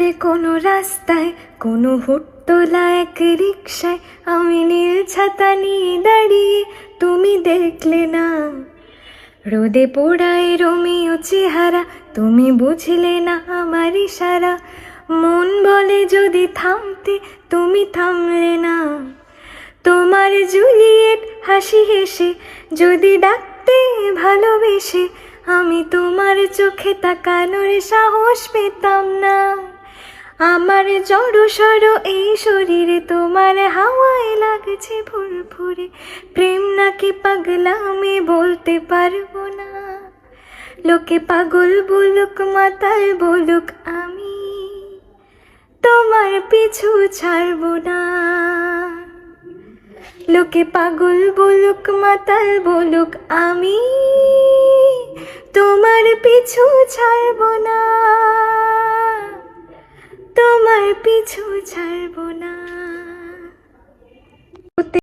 ধারে কোনো রাস্তায়, কোনো হুট্টোলা এক রিকশায় আমি নীল ছাতা নিয়ে দাঁড়িয়ে, তুমি দেখলে না। রোদে পোড়ায় রোমিও চেহারা, তুমি বুঝলে না আমার ইশারা। মন বলে যদি থামতে, তুমি থামলে না। তোমার জুলিয়েট হাসি হেসে যদি ডাকতে ভালোবেসে, আমি তোমার চোখে তাকানোর সাহস পেতাম না। আমার জড়ো সড়ো এই শরীরে তোমার হাওয়ায় লাগছে ফুরফুরে। প্রেম নাকি পাগলামি বলতে পারবো না। লোকে পাগল বলুক মাতাল বলুক, আমি তোমার পিছু ছাড়বো না। লোকে পাগল বলুক মাতাল বলুক, আমি তোমার পিছু ছাড়বো না, তোমার পিছু ছাড়বো না।